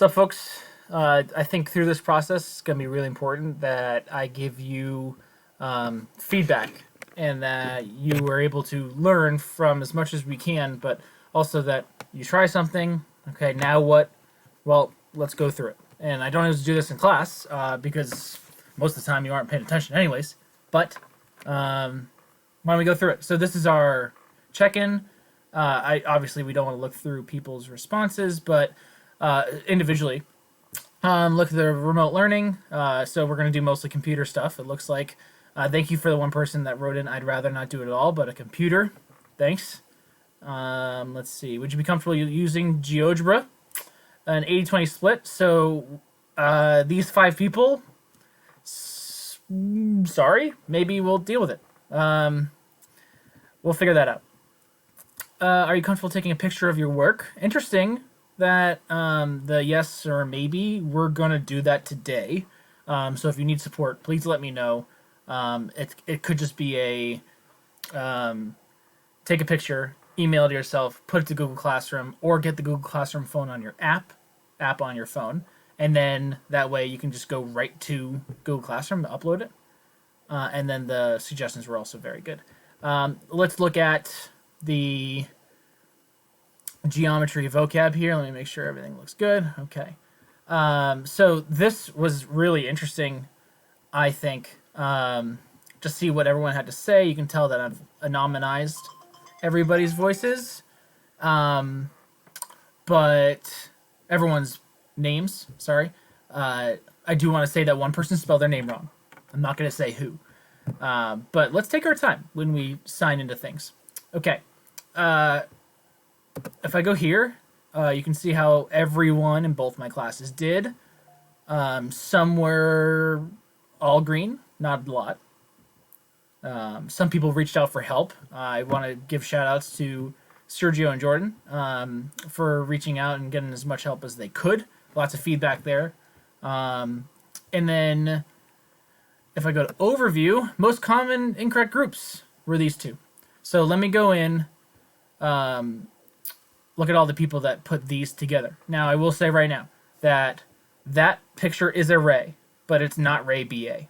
What's up, folks? I think through this process, it's going to be really important that I give you feedback and that you are able to learn from as much as we can, but also that you try something. Okay, now what? Well, let's go through it. And I don't have to do this in class because most of the time you aren't paying attention, anyways. But why don't we go through it? So this is our check-in. I obviously we don't want to look through people's responses, but individually. Look at the remote learning. So we're going to do mostly computer stuff, it looks like. Thank you for the one person that wrote in, I'd rather not do it at all, but a computer. Thanks. Let's see. Would you be comfortable using GeoGebra? An 80-20 split. So these 5 people, sorry, maybe we'll deal with it. We'll figure that out. Are you comfortable taking a picture of your work? Interesting that the yes or maybe, we're going to do that today. So if you need support, please let me know. It could just be a take a picture, email it to yourself, put it to Google Classroom, or get the Google Classroom phone on your app on your phone. And then that way you can just go right to Google Classroom to upload it. And then the suggestions were also very good. Let's look at the geometry vocab here. Let me make sure everything looks good. Okay. So this was really interesting, I think. Just see what everyone had to say. You can tell that I've anonymized everybody's voices. But everyone's names, sorry. I do want to say that one person spelled their name wrong. I'm not going to say who. But let's take our time when we sign into things. Okay. If I go here, you can see how everyone in both my classes did. Some were all green, not a lot. Some people reached out for help. I want to give shout outs to Sergio and Jordan for reaching out and getting as much help as they could. Lots of feedback there. And then if I go to overview, most common incorrect groups were these 2. So let me go in, look at all the people that put these together. Now, I will say right now that that picture is a Ray, but it's not Ray BA.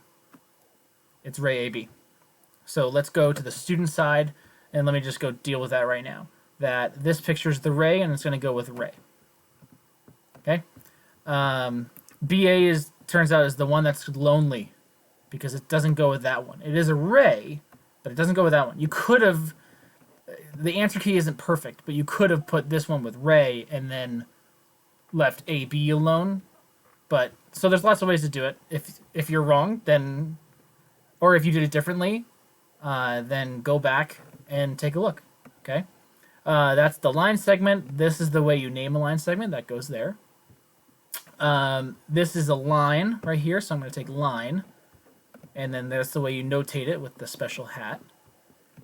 It's Ray AB. So let's go to the student side, and let me just go deal with that right now. That this picture is the Ray, and it's going to go with Ray. Okay? BA turns out is the one that's lonely, because it doesn't go with that one. It is a Ray, but it doesn't go with that one. You could have... The answer key isn't perfect, but you could have put this one with Ray and then left AB alone. But so there's lots of ways to do it. If you're wrong, then, or if you did it differently, then go back and take a look. Okay, that's the line segment. This is the way you name a line segment. That goes there. This is a line right here, so I'm going to take line, and then that's the way you notate it with the special hat.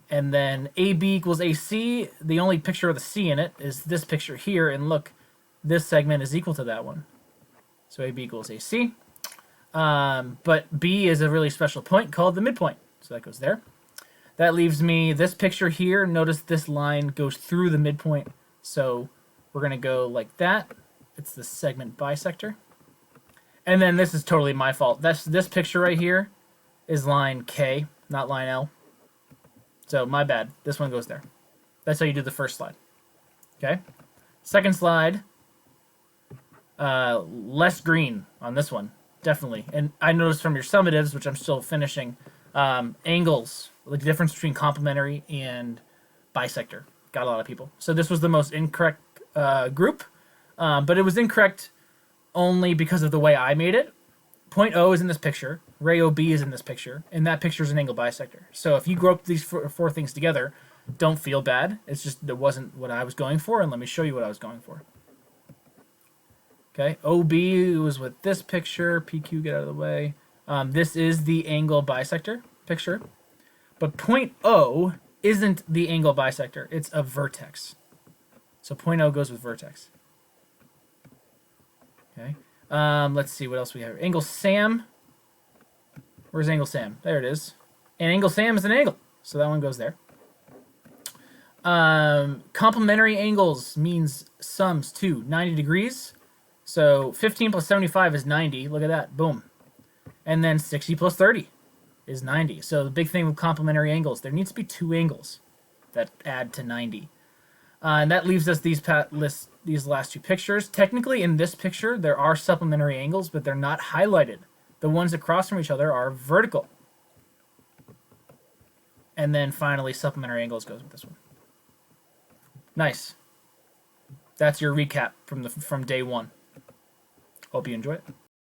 And then AB equals AC. The only picture of the C in it is this picture here. And look, this segment is equal to that one. So AB equals AC. But B is a really special point called the midpoint. So that goes there. That leaves me this picture here. Notice this line goes through the midpoint. So we're going to go like that. It's the segment bisector. And then this is totally my fault. This picture right here is line K, not line L. So, my bad. This one goes there. That's how you do the first slide. Okay? Second slide, less green on this one. Definitely. And I noticed from your summatives, which I'm still finishing, angles, the difference between complementary and bisector. Got a lot of people. So, this was the most incorrect group. But it was incorrect only because of the way I made it. Point O is in this picture. Ray OB is in this picture. And that picture is an angle bisector. So if you group these four things together, don't feel bad. It's just it wasn't what I was going for. And let me show you what I was going for. Okay. OB was with this picture. PQ, get out of the way. This is the angle bisector picture. But point O isn't the angle bisector. It's a vertex. So point O goes with vertex. Okay. Let's see what else we have. Angle SAM. Where's angle SAM? There it is. And angle SAM is an angle. So that one goes there. Complementary angles means sums to 90 degrees. So 15 plus 75 is 90. Look at that. Boom. And then 60 plus 30 is 90. So the big thing with complementary angles, there needs to be two angles that add to 90. And that leaves us these last two pictures. Technically, in this picture, there are supplementary angles, but they're not highlighted. The ones across from each other are vertical. And then finally, supplementary angles goes with this one. Nice. That's your recap from day one. Hope you enjoy it.